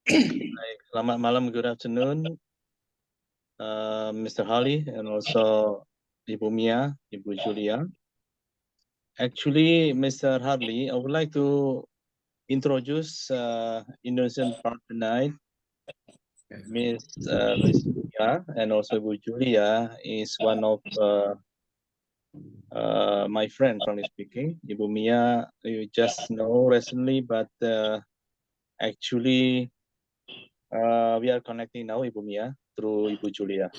Baik, selamat malam, good afternoon, Mr. Harley, and also Ibu Mia, Ibu Julia. Actually, Mr. Harley, I would like to introduce Indonesian partner night. Miss Mia and also Ibu Julia is one of my friend, frankly speaking. Ibu Mia, you just know recently, but actually we are connecting now, Ibu Mia, through Ibu Julia.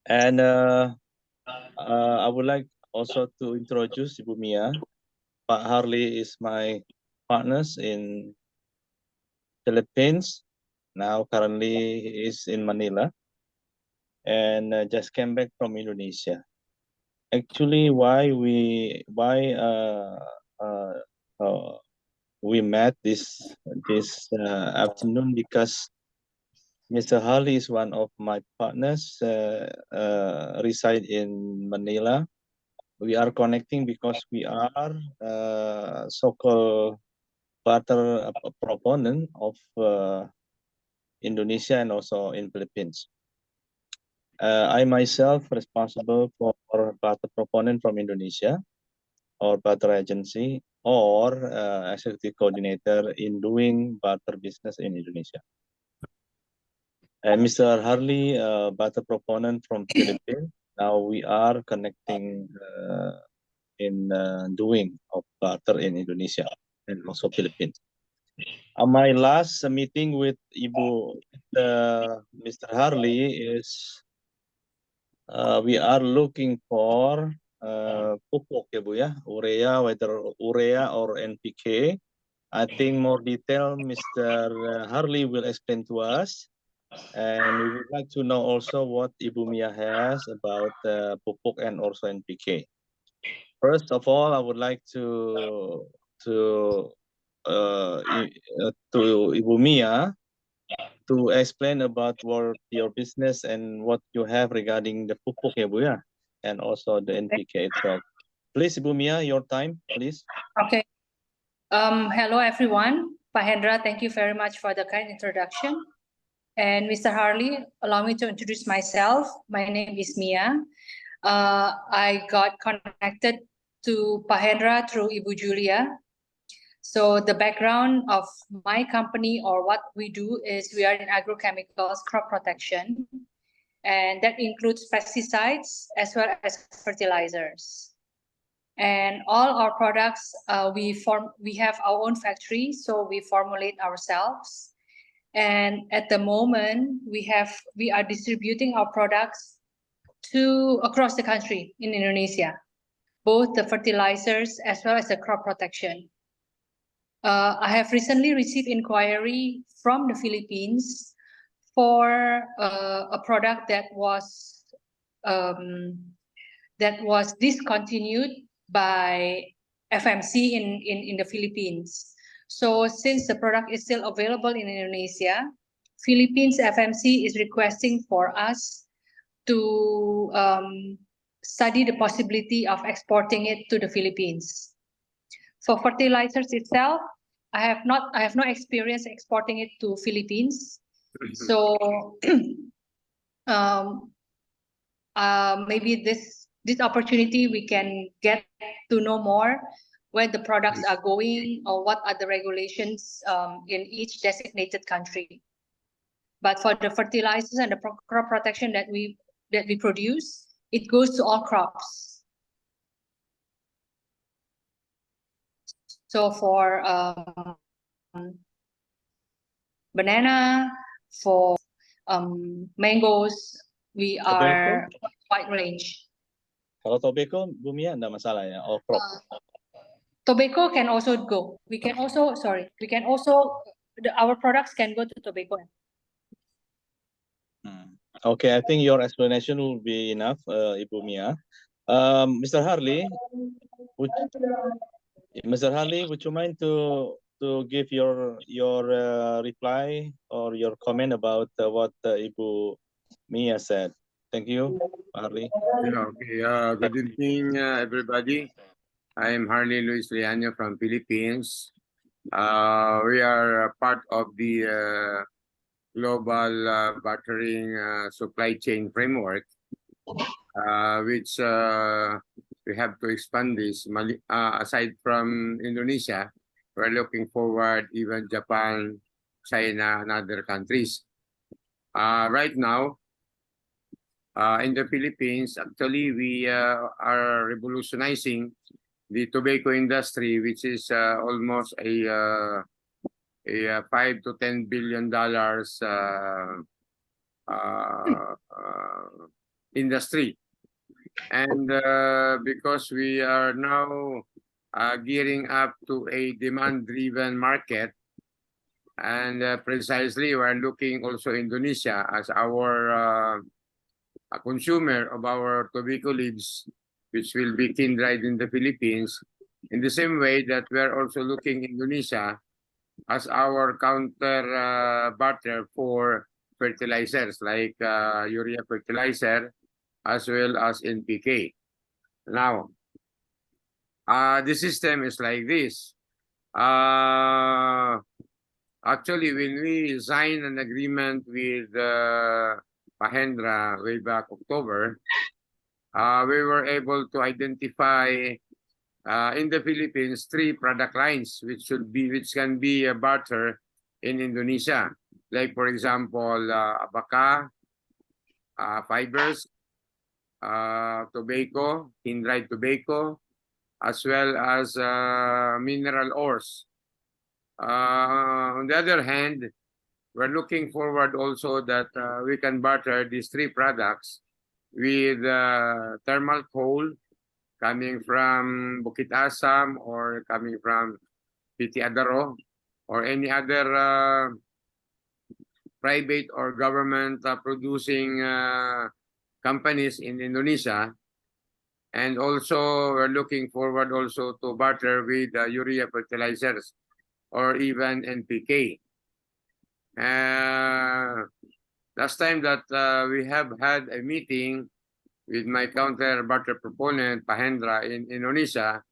And I would like also to introduce Ibu Mia. Pak Harley is my partners in Philippines. Now currently he is in Manila and just came back from Indonesia. Actually, why we met this afternoon, because Mr. Harley is one of my partners, reside in Manila. We are connecting because we are so-called barter proponent of Indonesia and also in Philippines. I myself responsible for barter proponent from Indonesia or barter agency or executive coordinator in doing barter business in Indonesia. And Mr. Harley, barter proponent from Philippines. Now we are connecting in doing of barter in Indonesia and also Philippines. My last meeting with Mr. Harley is we are looking for pupuk ya Bu ya, urea, whether urea or NPK. I think more detail Mr. Harley will explain to us. And we would like to know also what Ibu Mia has about pupuk and also NPK. First of all, I would like to Ibu Mia to explain about your business and what you have regarding the pupuk ya Bu ya, and also the NPK itself. Please, Ibu Mia, your time, please. Okay. Hello, everyone. Pak Hendra, thank you very much for the kind introduction. And Mr. Harley, allow me to introduce myself. My name is Mia. I got connected to Pak Hendra through Ibu Julia. So the background of my company or what we do is we are in agrochemicals, crop protection, and that includes pesticides as well as fertilizers. And all our products, we have our own factory, so we formulate ourselves. And at the moment, we are distributing our products across the country in Indonesia, both the fertilizers as well as the crop protection. I have recently received inquiry from the Philippines for a product that was discontinued by FMC in the Philippines. So since the product is still available in Indonesia, Philippines FMC is requesting for us to study the possibility of exporting it to the Philippines. For fertilizers itself, I have no experience exporting it to Philippines. So maybe this opportunity we can get to know more where the products are going or what are the regulations in each designated country. But for the fertilizers and the crop protection that we produce, it goes to all crops. So for banana, for mangoes, we are wide range. Kalau tobacco, Bu Mia, enggak masalah ya, or crop. Tobacco can also go. Our products can go to tobacco. Okay, I think your explanation will be enough, Ibu Mia. Mr. Harley, would you mind to give your reply or your comment about what Ibu Mia said? Thank you, Harley. Yeah, okay. Good evening, everybody. I am Harley Luis Liano from Philippines. We are part of the global bartering supply chain framework, which we have to expand this. Aside from Indonesia, we're looking forward even Japan, China, and other countries. Right now, in the Philippines, actually, we are revolutionizing the tobacco industry, which is almost a $5 to $10 billion industry. And because we are now gearing up to a demand-driven market, and precisely we're looking also Indonesia as our a consumer of our tobacco leaves, which will be kindred in the Philippines, in the same way that we're also looking Indonesia as our counter barter for fertilizers like urea fertilizer as well as NPK. Now, the system is like this. Actually, when we signed an agreement with Pahendra way back October, we were able to identify in the Philippines 3 product lines which can be a barter in Indonesia. Like for example, abaca, fibers, tobacco, kindred tobacco, as well as mineral ores. On the other hand, we're looking forward also that we can barter these 3 products with thermal coal coming from Bukit Asam or coming from PT Adaro or any other private or government producing companies in Indonesia. And also, we're looking forward also to barter with urea fertilizers or even NPK. Last time that we have had a meeting with my counter barter proponent, Pahendra, in Indonesia,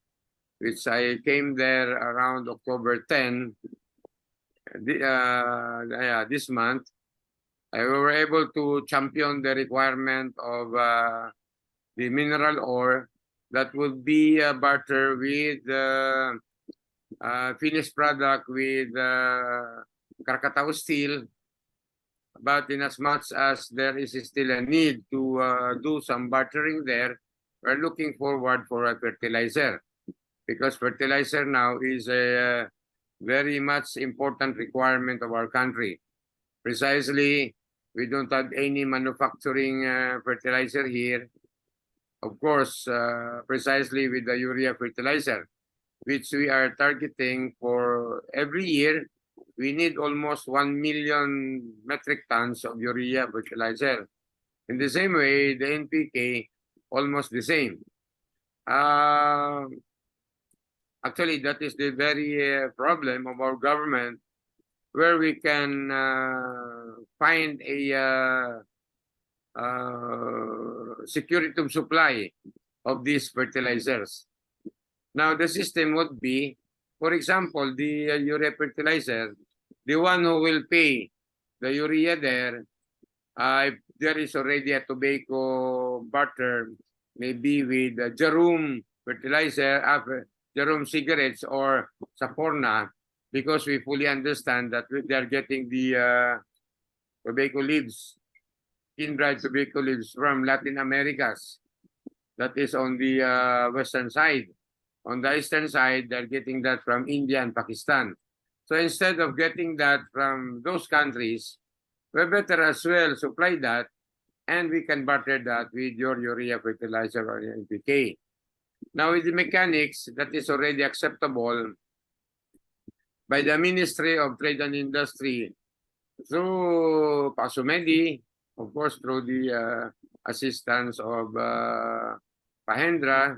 which I came there around October 10, this month. We were able to champion the requirement of the mineral ore that would be barter with finished product with Krakatau steel. But in as much as there is still a need to do some bartering there, we're looking forward for a fertilizer, because fertilizer now is a very much important requirement of our country. Precisely, we don't have any manufacturing fertilizer here. Of course, precisely with the urea fertilizer, which we are targeting for every year. We need almost 1 million metric tons of urea fertilizer. In the same way, the NPK, almost the same. Actually, that is the very problem of our government, where we can find a security of supply of these fertilizers. Now, the system would be, for example, the urea fertilizer, the one who will pay the urea there, if there is already a tobacco barter, maybe with Jarum fertilizer, Jarum cigarettes or Saporna, because we fully understand that they are getting the tobacco leaves, kindred tobacco leaves from Latin Americas. That is on the western side. On the eastern side, they're getting that from India and Pakistan. So instead of getting that from those countries, we better as well supply that, and we can barter that with your urea fertilizer or NPK. Now with the mechanics, that is already acceptable by the Ministry of Trade and Industry through Pasumedi, of course through the assistance of Pahendra,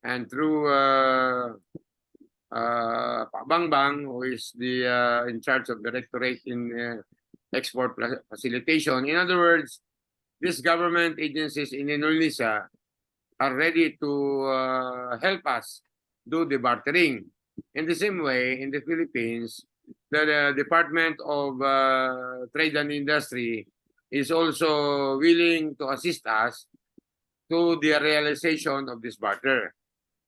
and through Bangbang, who is the in charge of Directorate in Export Facilitation. In other words, these government agencies in Indonesia are ready to help us do the bartering. In the same way, in the Philippines, the Department of Trade and Industry is also willing to assist us to the realization of this barter.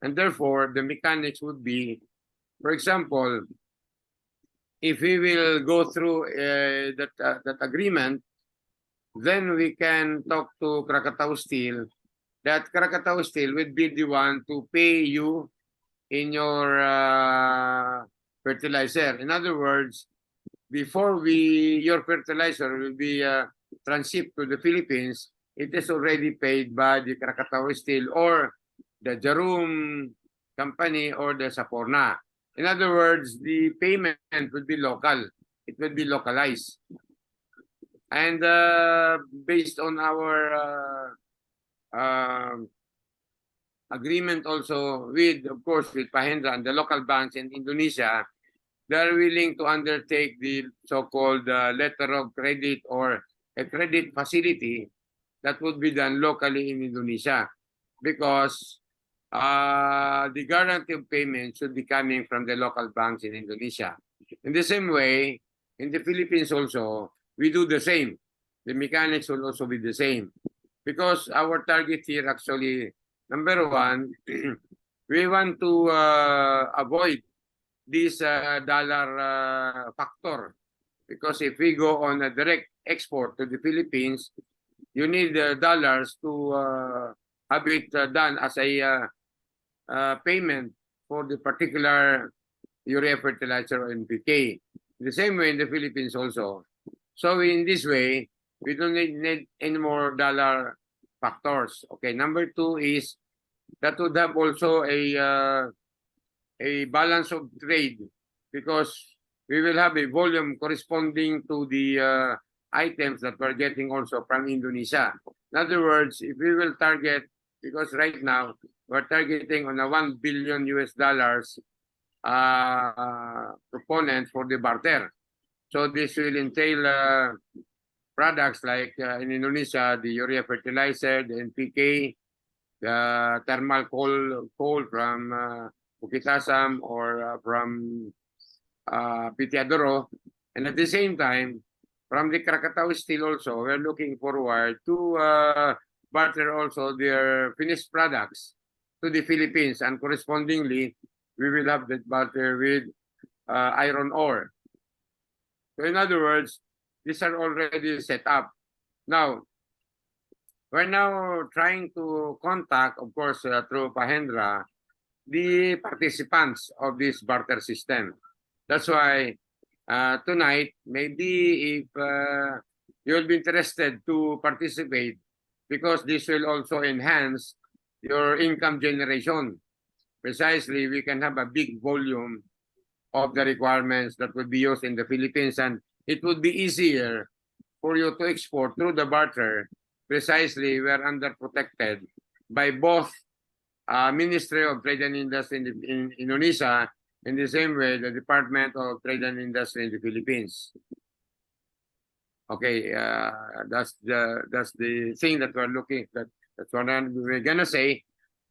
And therefore, the mechanics would be, for example, if we will go through that agreement, then we can talk to Krakatau Steel that Krakatau Steel would be the one to pay you in your fertilizer. In other words, before your fertilizer will be transshipped to the Philippines, it is already paid by the Krakatau Steel or the Jarum company or the Saporna. In other words, the payment would be local. It would be localized. And based on our agreement also with, of course, with Pahendra and the local banks in Indonesia, they are willing to undertake the so-called letter of credit or a credit facility that would be done locally in Indonesia because the guarantee of payment should be coming from the local banks in Indonesia. In the same way, in the Philippines also, we do the same. The mechanics will also be the same. Because our target here actually, number one, we want to avoid this dollar factor. Because if we go on a direct export to the Philippines, you need dollars to have it done as a payment for the particular urea fertilizer or NPK. The same way in the Philippines also. So in this way, we don't need any more dollar factors. Okay, number two is that would have also a balance of trade because we will have a volume corresponding to the items that we're getting also from Indonesia. In other words, if we will target, because right now we're targeting on a $1 billion proponent for the barter. So this will entail products like in Indonesia, the urea fertilizer, the NPK, the thermal coal from Bukit-Asam or from Pitiadoro. And at the same time, from the Krakatau Steel also, we're looking forward to barter also their finished products to the Philippines. And correspondingly, we will have that barter with iron ore. So in other words, these are already set up. Now, we're now trying to contact, of course, through Pahendra, the participants of this barter system. That's why tonight, maybe if you'll be interested to participate, because this will also enhance your income generation. Precisely, we can have a big volume of the requirements that would be used in the Philippines, and it would be easier for you to export through the barter. Precisely, we are underprotected by both Ministry of Trade and Industry in Indonesia, in the same way the Department of Trade and Industry in the Philippines. Okay, that's the thing that we're looking at. That's what we're gonna say.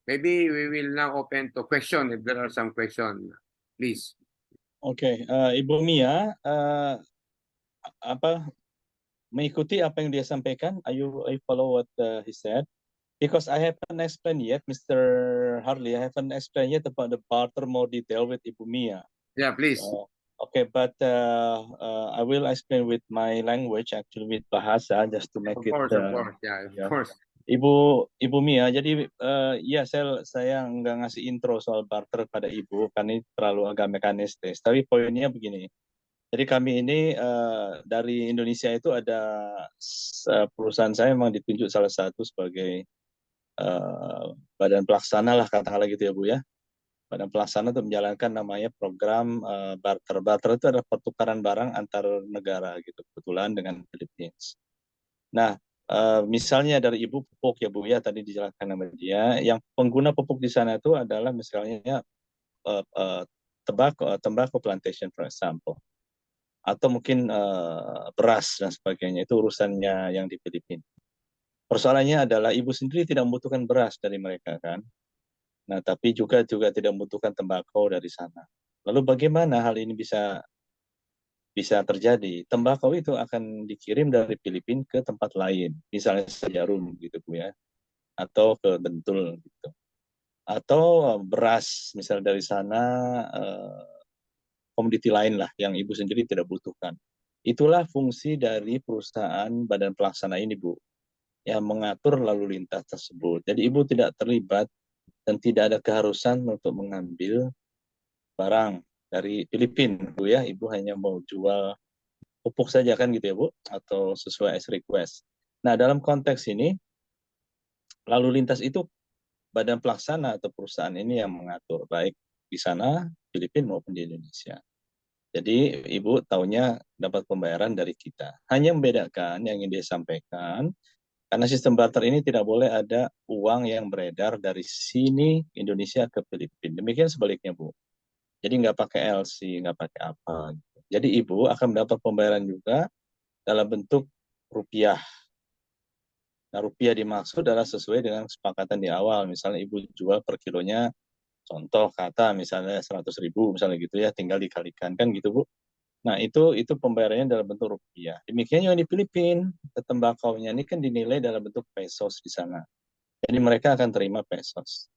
Maybe we will now open to question if there are some questions, please. Okay, Ibu Mia, mengikuti apa yang dia sampaikan, I follow what he said. Because I haven't explained yet, Mr. Harley, I haven't explained yet about the barter more detail with Ibu Mia. Yeah, please. Okay, but I will explain with my language, actually with Bahasa, just to make Of it. course, of course, yeah, of course. Ibu Mia, jadi ya saya nggak ngasih intro soal barter pada Ibu, karena ini terlalu agak mekanistis. Tapi poinnya begini. Jadi kami ini dari Indonesia itu ada perusahaan saya memang ditunjuk salah satu sebagai badan pelaksana lah katakanlah gitu ya Bu ya. Badan pelaksana untuk menjalankan namanya program barter. Barter itu adalah pertukaran barang antar negara gitu kebetulan dengan Philippines. Nah, misalnya dari Ibu pupuk ya Bu ya tadi dijelaskan nama dia, yang pengguna pupuk di sana itu adalah misalnya tobacco plantation for example. Atau mungkin beras dan sebagainya, itu urusannya yang di Filipina. Persoalannya adalah Ibu sendiri tidak membutuhkan beras dari mereka kan. Nah, tapi juga tidak membutuhkan tembakau dari sana. Lalu bagaimana hal ini bisa terjadi? Tembakau itu akan dikirim dari Filipina ke tempat lain, misalnya Jarum gitu Bu ya, atau ke Bentul gitu. Atau beras misalnya dari sana, komoditi lain lah yang Ibu sendiri tidak butuhkan. Itulah fungsi dari perusahaan badan pelaksana ini Bu, yang mengatur lalu lintas tersebut. Jadi Ibu tidak terlibat dan tidak ada keharusan untuk mengambil barang dari Filipina Bu ya. Ibu hanya mau jual pupuk saja kan gitu ya Bu, atau sesuai as request. Nah dalam konteks ini lalu lintas itu badan pelaksana atau perusahaan ini yang mengatur, baik di sana Filipina maupun di Indonesia. Jadi Ibu taunya dapat pembayaran dari kita. Hanya membedakan yang ingin dia sampaikan, karena sistem barter ini tidak boleh ada uang yang beredar dari sini Indonesia ke Filipina. Demikian sebaliknya Bu. Jadi nggak pakai LC, nggak pakai apa. Jadi Ibu akan mendapat pembayaran juga dalam bentuk rupiah. Nah, rupiah dimaksud adalah sesuai dengan kesepakatan di awal. Misalnya Ibu jual per kilonya, contoh kata misalnya 100.000 misalnya gitu ya, tinggal dikalikan kan gitu Bu. Nah itu pembayarannya dalam bentuk rupiah. Demikian yang di Filipina, tembakaunya ini kan dinilai dalam bentuk pesos di sana. Jadi mereka akan terima pesos.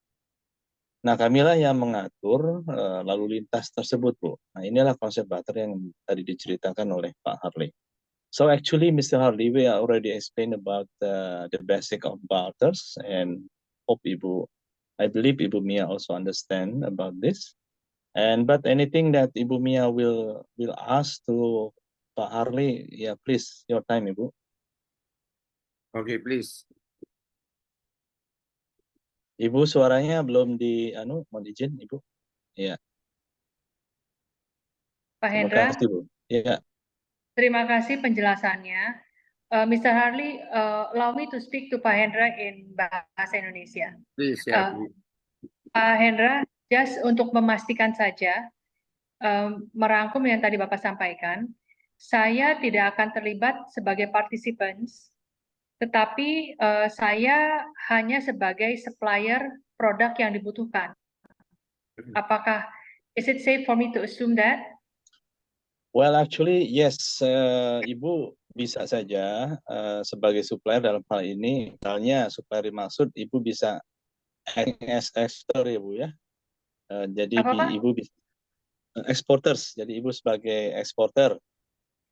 Nah kamilah yang mengatur lalu lintas tersebut Bu. Nah inilah konsep barter yang tadi diceritakan oleh Pak Harley. So actually, Mr. Harley, we already explained about the basic of barters, and hope I believe Ibu Mia also understand about this. And but anything that Ibu Mia will ask to Pak Harley, yeah, please, your time, Ibu. Okay, please. Ibu suaranya belum mau izin, Ibu. Ya, Pak terima Hendra, kasih, Bu. Ya, terima kasih penjelasannya. Mr. Harley, allow me to speak to Pak Hendra in bahasa Indonesia. Please, yeah, Uh, please. Pak Hendra, just untuk memastikan saja, merangkum yang tadi Bapak sampaikan, saya tidak akan terlibat sebagai participants, tetapi saya hanya sebagai supplier produk yang dibutuhkan. Apakah is it safe for me to assume that? well actually yes, Ibu bisa saja sebagai supplier dalam hal ini, misalnya supplier dimaksud Ibu bisa as ekspor ya Bu ya. Jadi Apa, Pak? Ibu bisa exporters, jadi Ibu sebagai eksporter.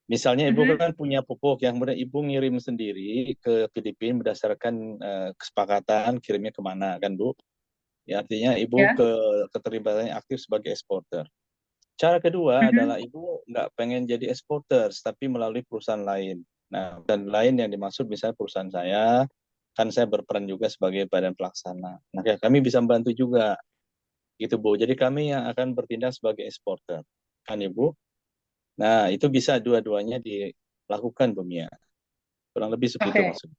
Misalnya Ibu kan punya pupuk yang kemudian Ibu ngirim sendiri ke Filipina berdasarkan kesepakatan kirimnya kemana kan Bu? Ya, artinya Ibu Ya. keterlibatannya aktif sebagai eksporter. Cara kedua adalah Ibu nggak pengen jadi eksporter, tapi melalui perusahaan lain. Nah, dan lain yang dimaksud misalnya perusahaan saya, kan saya berperan juga sebagai badan pelaksana. Nah, ya, kami bisa membantu juga, gitu Bu. Jadi kami yang akan bertindak sebagai eksporter, kan Ibu? Nah, itu bisa dua-duanya dilakukan, Bu Mia. Kurang lebih seperti itu maksudnya.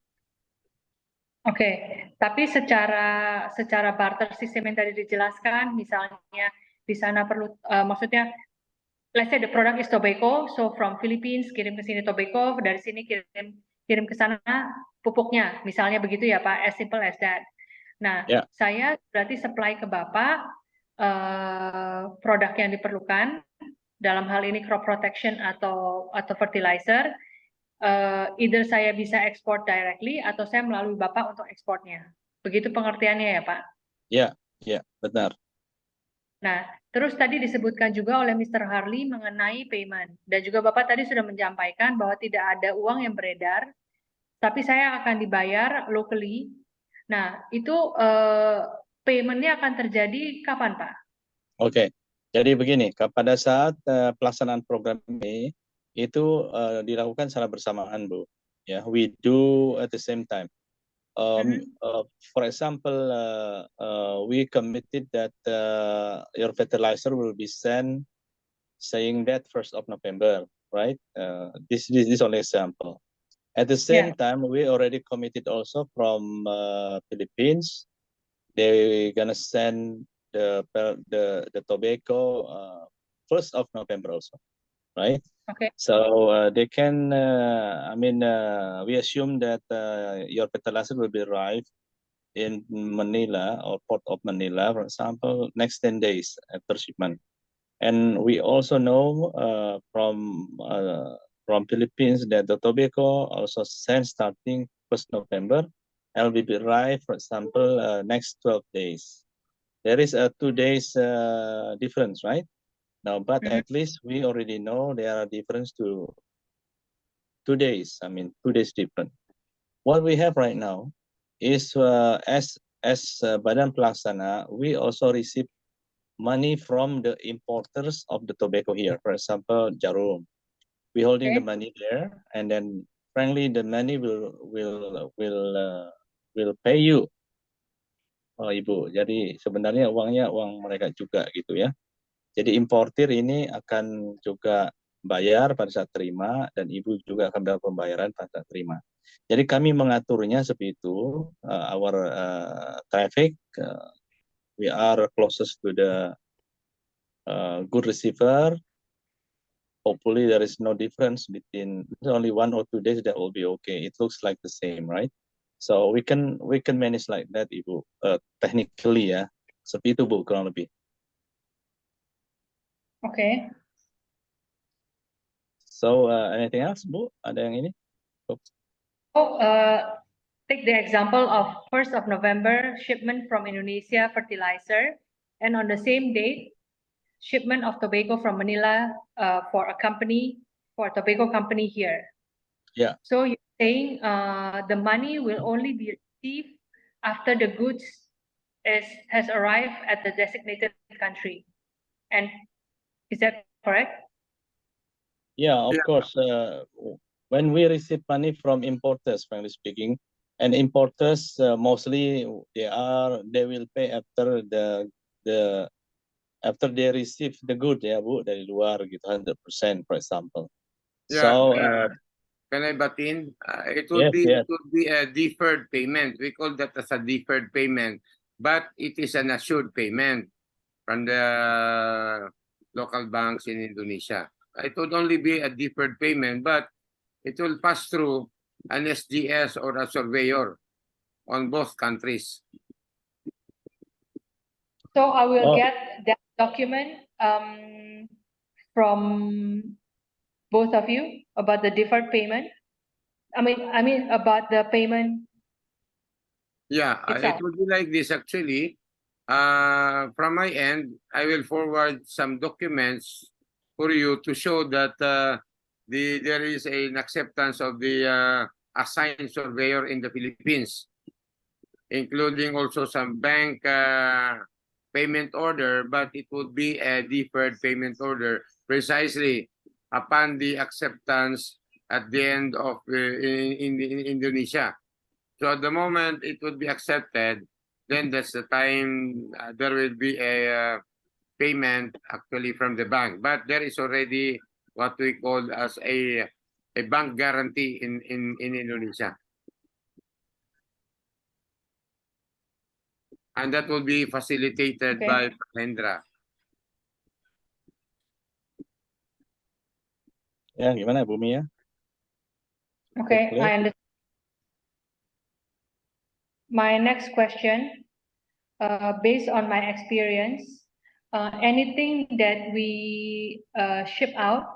Oke, tapi secara barter sistem yang tadi dijelaskan, misalnya di sana perlu maksudnya, let's say the product is tobacco, so from Philippines kirim ke sini tobacco, dari sini kirim ke sana pupuknya, misalnya begitu ya Pak, as simple as that. Nah, Ya. saya berarti supply ke Bapak produk yang diperlukan, dalam hal ini crop protection atau fertilizer. Either saya bisa ekspor directly atau saya melalui Bapak untuk ekspornya. Begitu pengertiannya ya Pak? Ya, benar. Nah, terus tadi disebutkan juga oleh Mr. Harley mengenai payment. Dan juga Bapak tadi sudah menyampaikan bahwa tidak ada uang yang beredar, tapi saya akan dibayar locally. Nah, itu payment-nya akan terjadi kapan Pak? Oke, jadi begini, pada saat pelaksanaan program ini, itu dilakukan secara bersamaan, Bu. Ya, we do at the same time. For example, we committed that your fertilizer will be sent, saying that 1st of November, right? This is only example. At the same time, we already committed also from Philippines. They're gonna send the tobacco 1st of November also, right? Okay. So they can, we assume that your fertilizer will be arrived in Manila or Port of Manila, for example, next 10 days after shipment. And we also know from Philippines that the tobacco also sends starting 1st November and will be arrived, for example, next 12 days. There is a 2 days difference, right? Now, but at least we already know there are difference to 2 days. I mean, 2 days different. What we have right now is as Badan Pelaksana, we also receive money from the importers of the tobacco here. For example, Jarum. We holding the money there, and then frankly, the money will pay you, Ibu. Jadi sebenarnya uangnya uang mereka juga gitu ya. Jadi importir ini akan juga bayar pada saat terima, dan Ibu juga akan dapat pembayaran pada saat terima. Jadi kami mengaturnya seperti itu. Our traffic, we are closest to the good receiver. Hopefully there is no difference between only 1 or 2 days. That will be okay. It looks like the same, right? So we can manage like that, Ibu. Technically ya, seperti itu Bu kurang lebih. Okay. So anything else, Bu? Ada yang ini? Oh, take the example of 1st of November shipment from Indonesia fertilizer, and on the same date, shipment of tobacco from Manila for a tobacco company here. Yeah. So you're saying the money will only be received after the goods has arrived at the designated country, and is that correct? Yeah, of course. When we receive money from importers, frankly speaking, and importers mostly they will pay after after they receive the good, ya Bu, dari luar gitu, 100%, for example. Yeah, So can I butt in? It would yes. be a deferred payment. We call that as a deferred payment, but it is an assured payment from the local banks in Indonesia. It would only be a deferred payment, but it will pass through an SGS or a surveyor on both countries. So I will get that document from both of you about the deferred payment. I mean about the payment. Yeah, it would be like this actually. From my end, I will forward some documents for you to show that there is an acceptance of the assigned surveyor in the Philippines, including also some bank payment order, but it would be a deferred payment order precisely upon the acceptance at the end of in Indonesia. So at the moment it would be accepted, then that's the time there will be a payment actually from the bank. But there is already what we call as a bank guarantee in Indonesia. And that will be facilitated by Mahendra. Ya, gimana Bu Mia? Okay, I understand. My next question, based on my experience, anything that we ship out,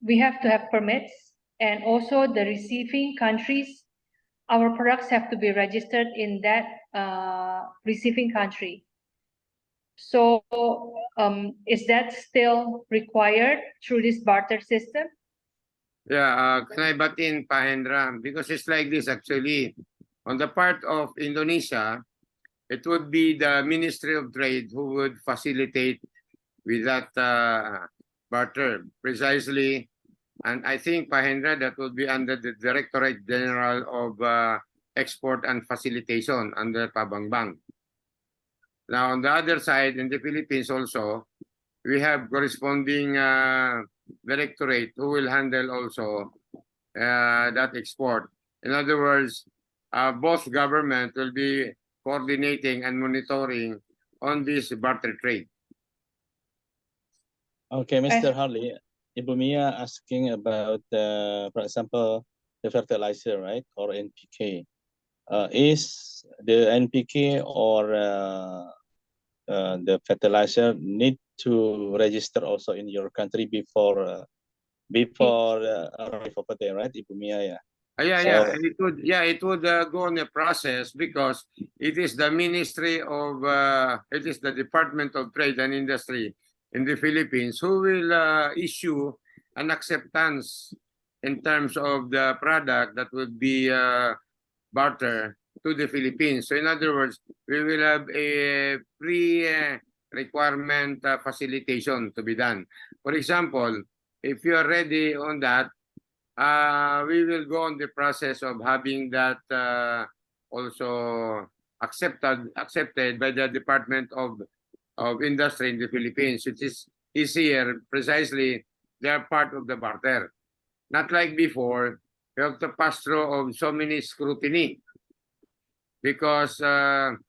we have to have permits, and also the receiving countries, our products have to be registered in that receiving country. So is that still required through this barter system? Yeah, can I butt in, Pahendra? Because it's like this actually. On the part of Indonesia, it would be the Ministry of Trade who would facilitate with that barter precisely. And I think, Pahendra, that would be under the Directorate General of Export and Facilitation under Pabangbang. Now, on the other side, in the Philippines also, we have corresponding directorate who will handle also that export. In other words, both government will be coordinating and monitoring on this barter trade. Okay, Mr. Harley, Ibu Mia asking about, for example, the fertilizer, right, or NPK. Is the NPK or the fertilizer need to register also in your country before arrive over there, right, Ibu Mia? Yeah. Yeah, it would go on a process because it is the Ministry of it is the Department of Trade and Industry in the Philippines who will issue an acceptance in terms of the product that would be barter to the Philippines. So in other words, we will have a pre-requirement facilitation to be done. For example, if you are ready on that, we will go on the process of having that also accepted by the Department of Industry in the Philippines, which is easier. Precisely, they are part of the barter. Not like before, you have to pass through of so many scrutiny because in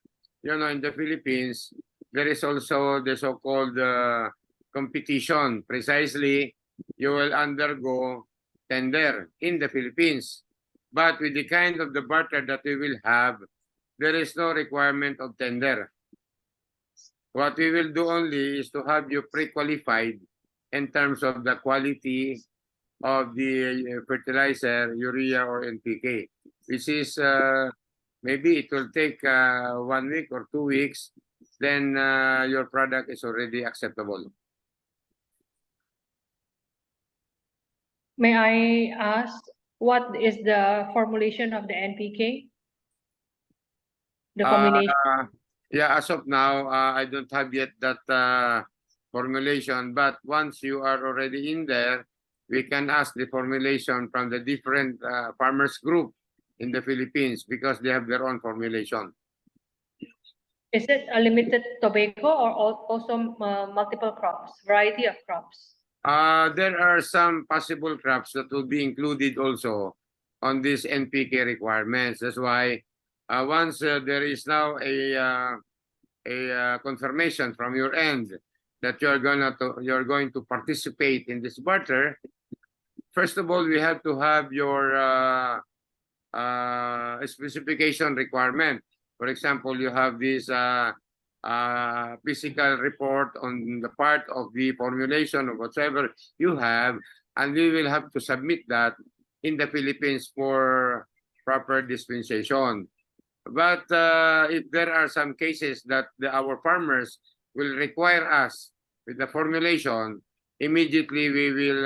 the Philippines there is also the so-called competition. Precisely, you will undergo tender in the Philippines. But with the kind of the barter that we will have, there is no requirement of tender. What we will do only is to have you pre-qualified in terms of the quality of the fertilizer, urea or NPK, which is maybe it will take 1 week or 2 weeks, then your product is already acceptable. May I ask, what is the formulation of the NPK? The combination? Yeah, as of now, I don't have yet that formulation, but once you are already in there, we can ask the formulation from the different farmers group in the Philippines because they have their own formulation. Is it a limited tobacco or also multiple crops, variety of crops? There are some possible crops that will be included also on this NPK requirements. That's why once there is now a confirmation from your end that you're going to participate in this barter, first of all, we have to have your specification requirement. For example, you have this physical report on the part of the formulation of whatever you have, and we will have to submit that in the Philippines for proper dispensation. But if there are some cases that our farmers will require us with the formulation, immediately we will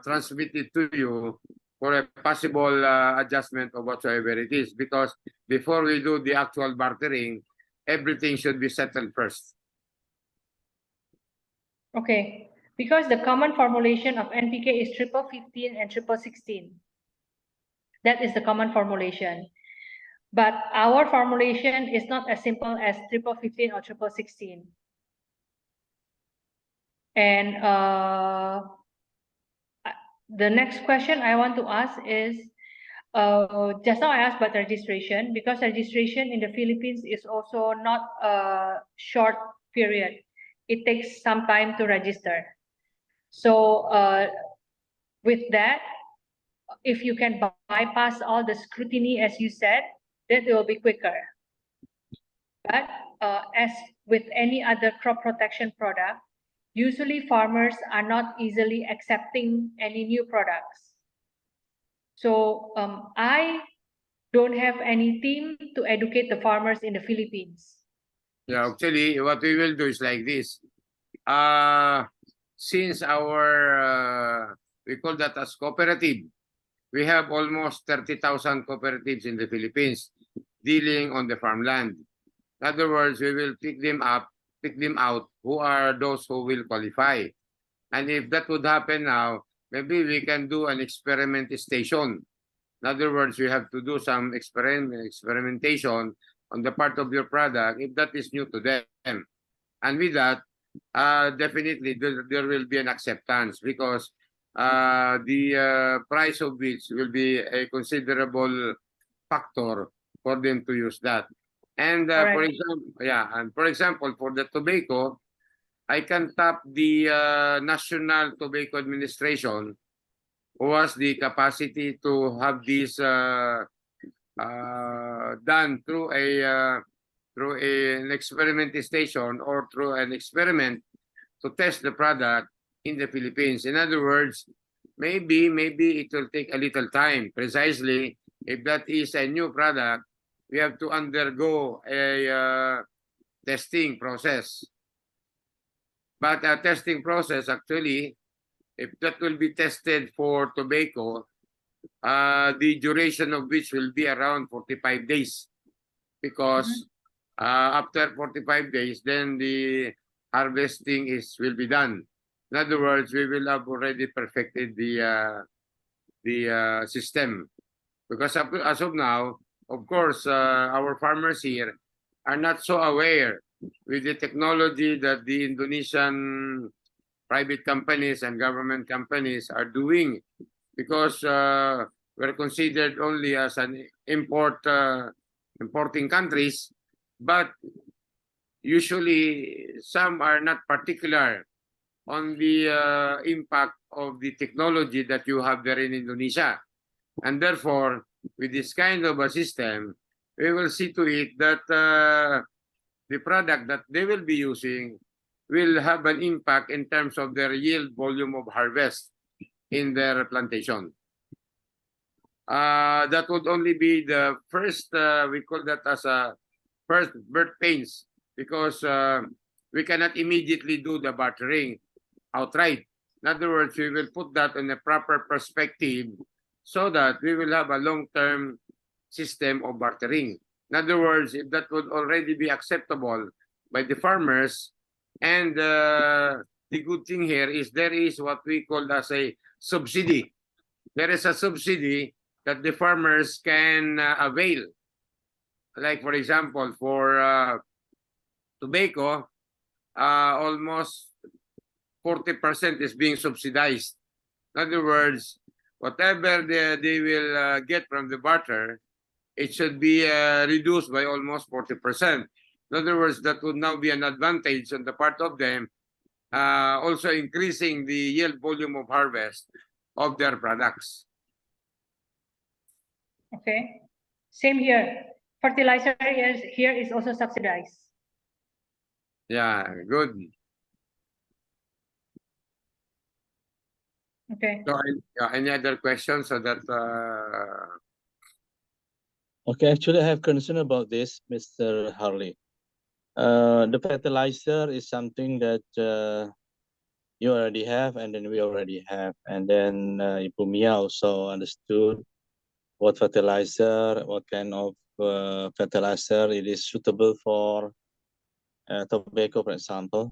transmit it to you for a possible adjustment of whatsoever it is. Because before we do the actual bartering, everything should be settled first. Okay, because the common formulation of NPK is 15 and 16. That is the common formulation. But our formulation is not as simple as 15 or 16. And the next question I want to ask is, just now I asked about registration, because registration in the Philippines is also not a short period. It takes some time to register. So with that, if you can bypass all the scrutiny, as you said, that will be quicker. But as with any other crop protection product, usually farmers are not easily accepting any new products. So I don't have any team to educate the farmers in the Philippines. Yeah, actually, what we will do is like this. Since our, we call that as cooperative, we have almost 30,000 cooperatives in the Philippines dealing on the farmland. In other words, we will pick them out who are those who will qualify. And if that would happen now, maybe we can do an experiment station. In other words, you have to do some experimentation on the part of your product if that is new to them. And with that, definitely there will be an acceptance because the price of which will be a considerable factor for them to use that. And for example, for the tobacco, I can tap the National Tobacco Administration, who has the capacity to have this done through a through an experimentation or through an experiment to test the product in the Philippines. In other words, maybe it will take a little time. Precisely, if that is a new product, we have to undergo a testing process. But a testing process, actually, if that will be tested for tobacco, the duration of which will be around 45 days. Because after 45 days, then the harvesting will be done. In other words, we will have already perfected the system. Because as of now, of course, our farmers here are not so aware with the technology that the Indonesian private companies and government companies are doing, because we're considered only as an importing countries, but usually some are not particular on the impact of the technology that you have there in Indonesia. And therefore, with this kind of a system, we will see to it that the product that they will be using will have an impact in terms of their yield volume of harvest in their plantation. That would only be the first, we call that as a first birth pains, because we cannot immediately do the bartering outright. In other words, we will put that in a proper perspective so that we will have a long-term system of bartering. In other words, if that would already be acceptable by the farmers, and the good thing here is there is what we call as a subsidy. There is a subsidy that the farmers can avail. Like, for example, for tobacco, almost 40% is being subsidized. In other words, whatever they will get from the barter, it should be reduced by almost 40%. In other words, that would now be an advantage on the part of them, also increasing the yield volume of harvest of their products. Okay, same here. Fertilizer here is also subsidized. Yeah, good. Okay. So, any other questions so that Okay, actually, I have concern about this, Mr. Harley. The fertilizer is something that you already have, and then we already have, and then Ibu Mia also understood what fertilizer, what kind of fertilizer it is suitable for tobacco, for example,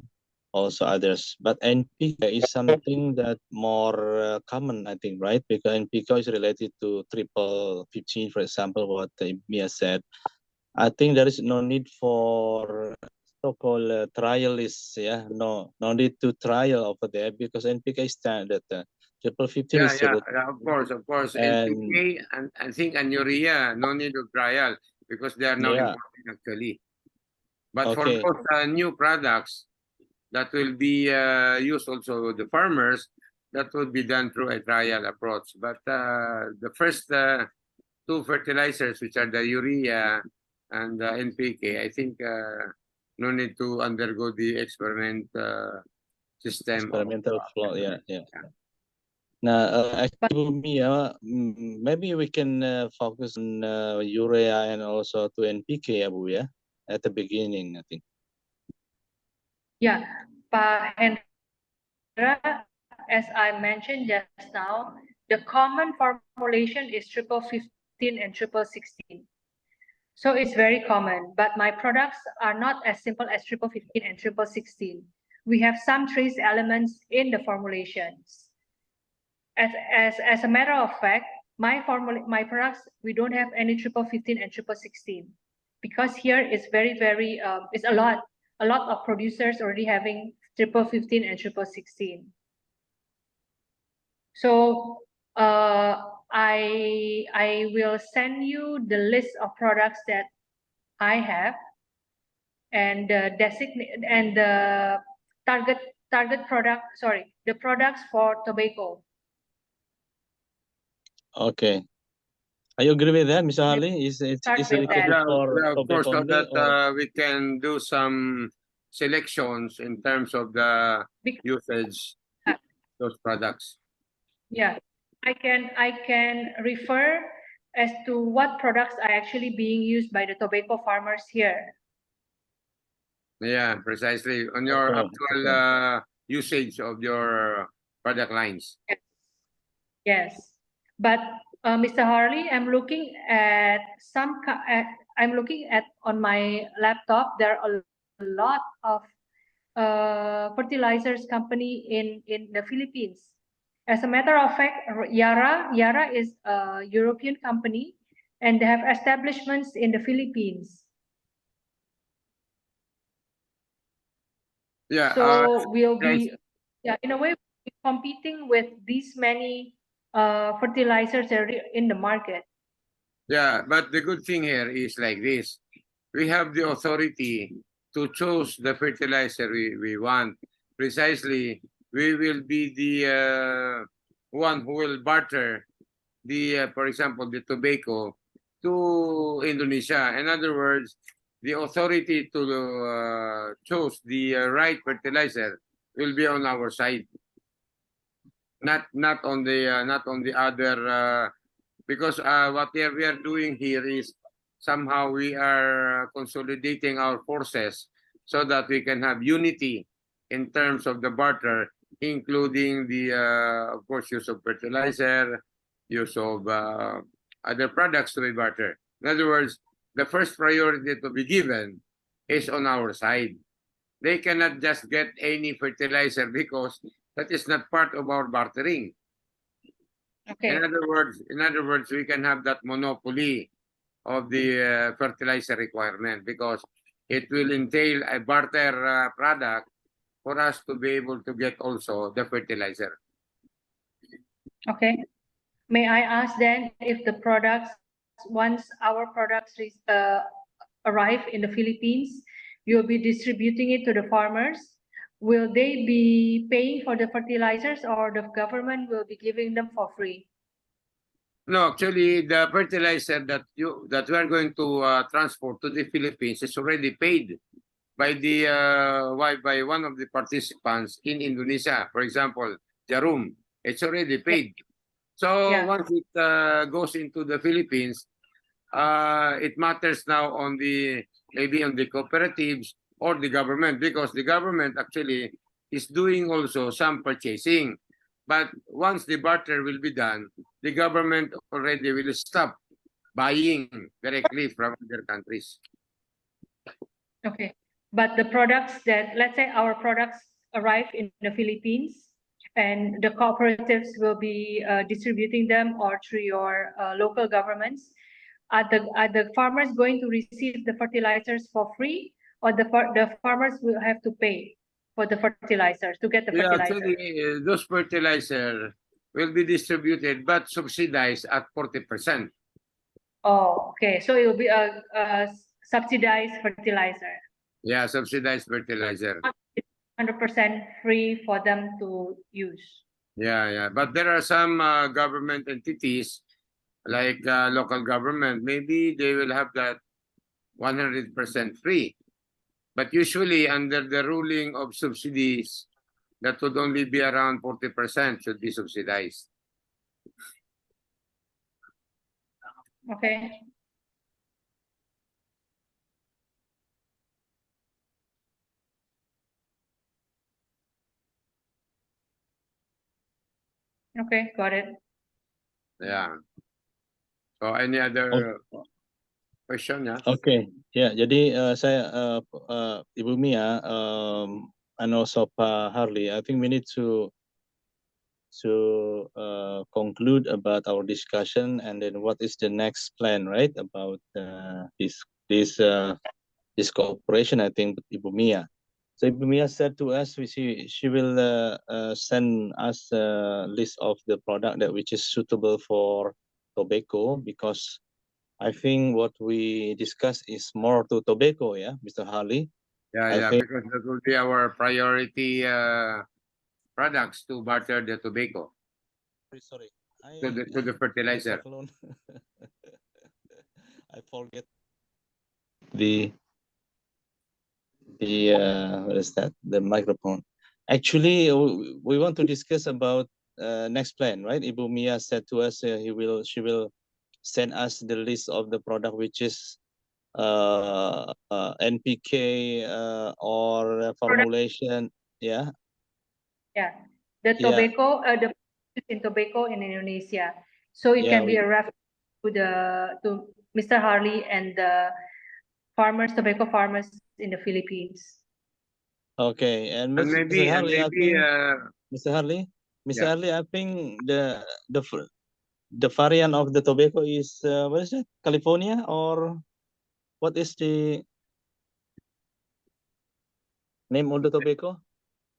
also others. But NPK is something that more common, I think, right? Because NPK is related to 15, for example, what Mia said. I think there is no need for so-called trialists, yeah, no need to trial over there, because NPK is standard. 15 is yeah, of course. And NPK and I think and urea, no need of trial because they are now yeah, imported actually. But for okay, those new products that will be used also with the farmers, that would be done through a trial approach. But the first two fertilizers, which are the urea and the NPK, I think no need to undergo the experiment system. experimental flow, yeah. Now, actually, Mia, maybe we can focus on urea and also to NPK, Abu, yeah, at the beginning, I think. Yeah, Pak Hendra, as I mentioned just now, the common formulation is 15 and 16. So it's very common, but my products are not as simple as 15 and 16. We have some trace elements in the formulations. As a matter of fact, my products, we don't have any 15 and 16, because here is very it's a lot of producers already having 15 and 16. So I will send you the list of products that I have, and designate and the target product, the products for tobacco. Okay. Are you agree with that, Mr. Harley? Is it Start with that. dedicated for Yeah, of course, tobacco so only, that or we can do some selections in terms of the Bec- usage of those products. Yeah, I can refer as to what products are actually being used by the tobacco farmers here. Yeah, precisely on your Okay, actual okay. usage of your product lines. Yes, but Mr. Harley, I'm looking at I'm looking at on my laptop. There are a lot of fertilizers company in the Philippines. As a matter of fact, Yara is a European company, and they have establishments in the Philippines. Yeah, So we'll guys, be, yeah, in a way, competing with these many fertilizers that are in the market. yeah, but the good thing here is like this. We have the authority to choose the fertilizer we want. Precisely, we will be the one who will barter the, for example, the tobacco to Indonesia. In other words, the authority to choose the right fertilizer will be on our side, not on the other. Because what we are doing here is somehow we are consolidating our forces so that we can have unity in terms of the barter, including the, of course, use of fertilizer, use of other products to be barter. In other words, the first priority to be given is on our side. They cannot just get any fertilizer because that is not part of our bartering. Okay. In other words, we can have that monopoly of the fertilizer requirement because it will entail a barter product for us to be able to get also the fertilizer. Okay. May I ask then if the products, once our products arrive in the Philippines, you'll be distributing it to the farmers. Will they be paying for the fertilizers, or the government will be giving them for free? No, actually, the fertilizer that we are going to transport to the Philippines is already paid by the by one of the participants in Indonesia. For example, Jarum, it's already paid. So Yeah. once it goes into the Philippines, it matters now on the maybe on the cooperatives or the government, because the government actually is doing also some purchasing. But once the barter will be done, the government already will stop buying directly from other countries. Okay. But the products that, let's say our products arrive in the Philippines and the cooperatives will be distributing them, or through your local governments, are the farmers going to receive the fertilizers for free, or the farmers will have to pay for the fertilizers to get the Yeah, fertilizer? actually, those fertilizer will be distributed but subsidized at 40%. Oh, okay. So it will be a subsidized fertilizer. Yeah, subsidized fertilizer. 100% free for them to use. Yeah. But there are some government entities like local government. Maybe they will have that 100% free. But usually under the ruling of subsidies, that would only be around 40% should be subsidized. Okay. Okay, got it. Yeah. So any other question? Yeah. Okay, ya. Jadi saya Ibu Mia and also Pak Harley, I think we need to conclude about our discussion, and then what is the next plan, right? About this cooperation, I think, with Ibu Mia. So Ibu Mia said to us, she will send us a list of the product that which is suitable for tobacco, because I think what we discussed is more to tobacco, yeah, Mr. Harley. Yeah, because that will be our priority products to barter the tobacco. Sorry. to the fertilizer. I forget the what is that? The microphone. Actually, we want to discuss about next plan, right? Ibu Mia said to us she will send us the list of the product which is NPK or formulation. Yeah. Yeah, the Yeah. tobacco, the in tobacco in Indonesia. So it Yeah, can be a reference to Mr. Harley and the tobacco farmers in the Philippines. Okay, and And Mr. maybe Harley, I think Mr. Harley, yeah. Harley, I think the variant of the tobacco is what is it? California, or what is the name of the tobacco?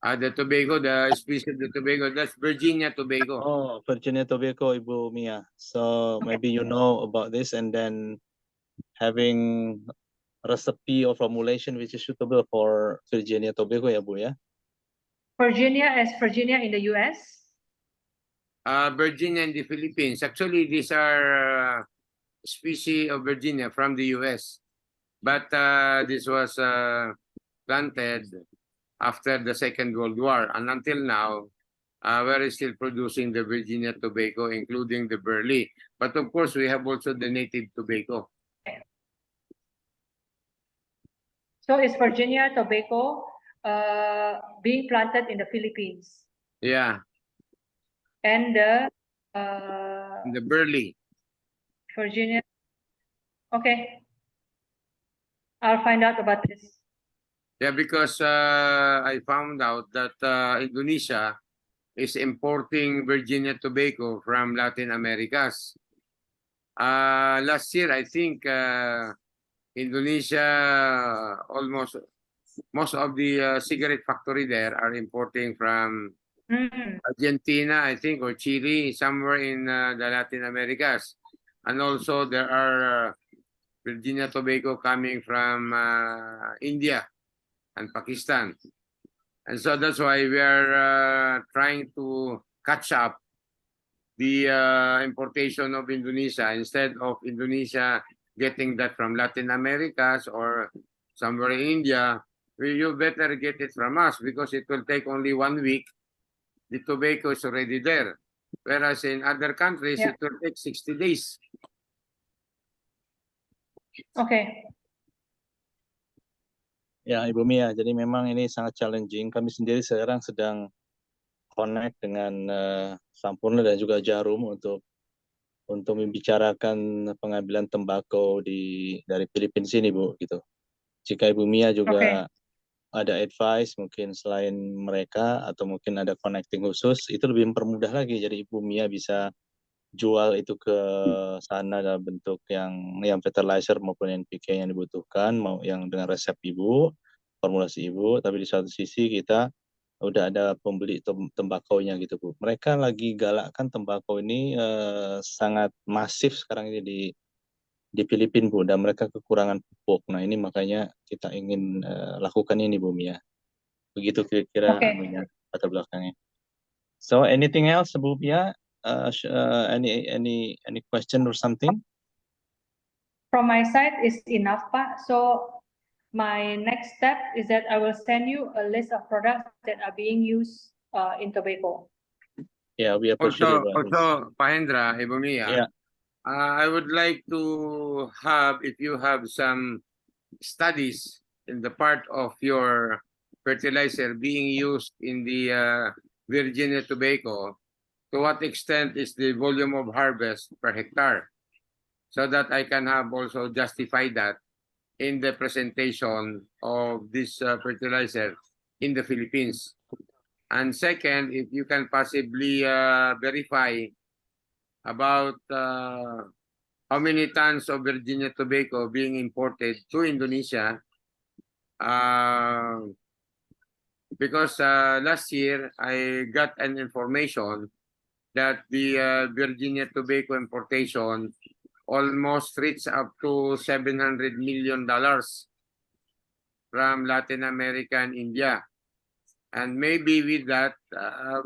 The tobacco, the species of the tobacco, that's Virginia tobacco. Oh, Virginia tobacco, Ibu Mia. So maybe you know about this, and then having recipe or formulation which is suitable for Virginia tobacco, ya Bu ya. Virginia in the US. Virginia in the Philippines. Actually, these are species of Virginia from the US. But this was planted after the Second World War. And until now, we're still producing the Virginia tobacco, including the burley. But of course, we have also the native tobacco. So is Virginia tobacco being planted in the Philippines? Yeah. And the burley. Virginia. Okay. I'll find out about this. Yeah, because I found out that Indonesia is importing Virginia tobacco from Latin Americas. Last year, I think Indonesia, most of the cigarette factory there are importing from Argentina, I think, or Chile, somewhere in the Latin Americas. And also there are Virginia tobacco coming from India and Pakistan. And so that's why we are trying to catch up the importation of Indonesia. Instead of Indonesia getting that from Latin Americas or somewhere in India, you better get it from us because it will take only 1 week. The tobacco is already there. Whereas in other countries, it will take 60 days. Okay. Ya, Ibu Mia, jadi memang ini sangat challenging. Kami sendiri sekarang sedang connect dengan Sampurna dan juga Jarum untuk membicarakan pengambilan tembakau dari Filipina sini, Bu, gitu. Jika Ibu Mia juga ada advice mungkin selain mereka atau mungkin ada connecting khusus, itu lebih mempermudah lagi. Jadi Ibu Mia bisa jual itu ke sana dalam bentuk yang fertilizer maupun NPK yang dibutuhkan, mau yang dengan resep Ibu, formulasi Ibu, tapi di satu sisi kita udah ada pembeli tembakaunya gitu Bu. Mereka lagi galakkan tembakau ini sangat masif sekarang ini di Filipina Bu, dan mereka kekurangan pupuk. Nah ini makanya kita ingin lakukan ini Bu Mia. Begitu kira-kira latar belakangnya. So anything else Bu Mia? Any question or something? From my side is enough, Pak. So my next step is that I will send you a list of products that are being used in tobacco. Yeah, we appreciate it. Also, Pahendra, Ibu Mia, yeah. I would like to have, if you have some studies in the part of your fertilizer being used in the Virginia tobacco, to what extent is the volume of harvest per hectare, so that I can have also justify that in the presentation of this fertilizer in the Philippines. And second, if you can possibly verify about how many tons of Virginia tobacco being imported to Indonesia, because last year I got an information that the Virginia tobacco importation almost reached up to $700 million from Latin America and India. And maybe with that,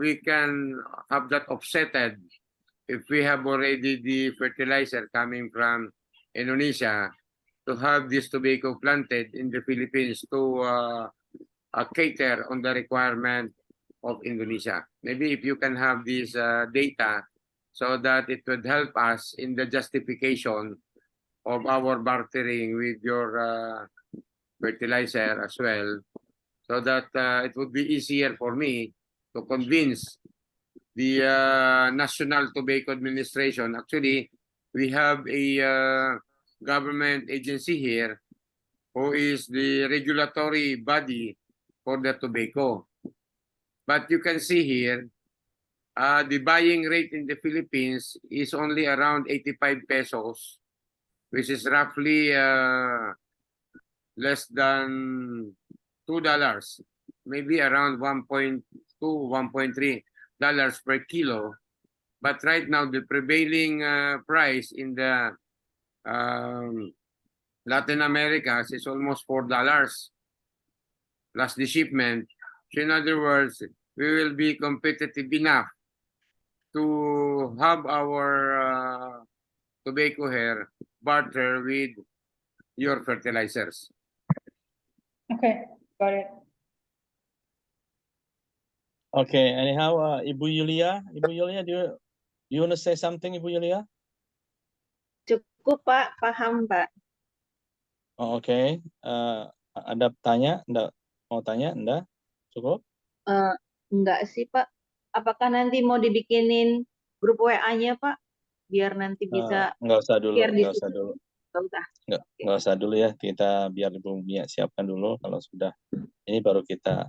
we can have that offsetted if we have already the fertilizer coming from Indonesia, to have this tobacco planted in the Philippines to cater on the requirement of Indonesia. Maybe if you can have this data so that it would help us in the justification of our bartering with your fertilizer as well, so that it would be easier for me to convince the National Tobacco Administration. Actually, we have a government agency here who is the regulatory body for the tobacco. But you can see here, the buying rate in the Philippines is only around 85 pesos, which is roughly less than $2, maybe around $1.2, $1.3 per kilo. But right now, the prevailing price in the Latin America is almost $4 plus the shipment. So in other words, we will be competitive enough to have our tobacco here barter with your fertilizers. Okay, got it. Okay, anyhow, Ibu Yulia, do you want to say something, Ibu Yulia? Cukup Pak, paham Pak. Oh, okay. Ada tanya? Enggak? Mau tanya? Enggak? Cukup? Enggak sih Pak. Apakah nanti mau dibikinin grup WA-nya Pak? Biar nanti bisa Enggak usah dulu, share di enggak usah situ. dulu. Nggak usah. Enggak usah dulu ya. Kita biar Ibu Mia siapkan dulu. Kalau sudah ini baru kita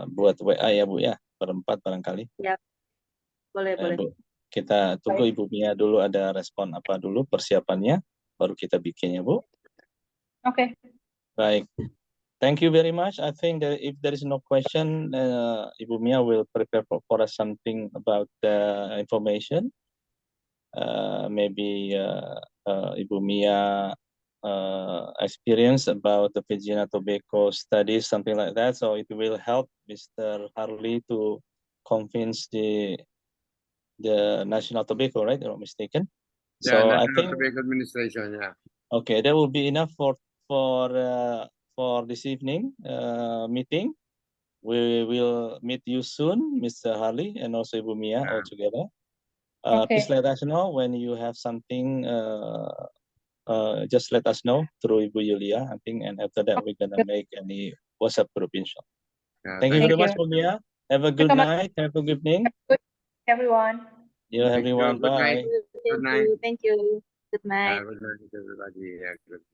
buat WA ya Bu ya. Berempat barangkali. Ya, boleh, boleh. Bu, kita tunggu Ibu Mia dulu ada respon apa dulu persiapannya. Baru kita bikin ya Bu. Okay. Baik. Thank you very much. I think that if there is no question, Ibu Mia will prepare for us something about the information. Maybe Ibu Mia experience about the Fijian tobacco studies, something like that. So it will help Mr. Harley to convince the National Tobacco, right? If I'm not mistaken. Yeah, So I National think Tobacco Administration, yeah. okay, that will be enough for this evening meeting. We will meet you soon, Mr. Harley, and also Ibu Mia all together. Okay. Please let us know when you have something. Just let us know through Ibu Yulia, I think, and after that we're gonna make any WhatsApp group, inshallah. Yeah, Thank you very much, you. Ibu Mia. Have a good night. Have a good evening. Everyone. Yeah, Thank you. everyone. Good night. Bye. Good night. Thank you. Good night. Good night, everybody. Yeah, good.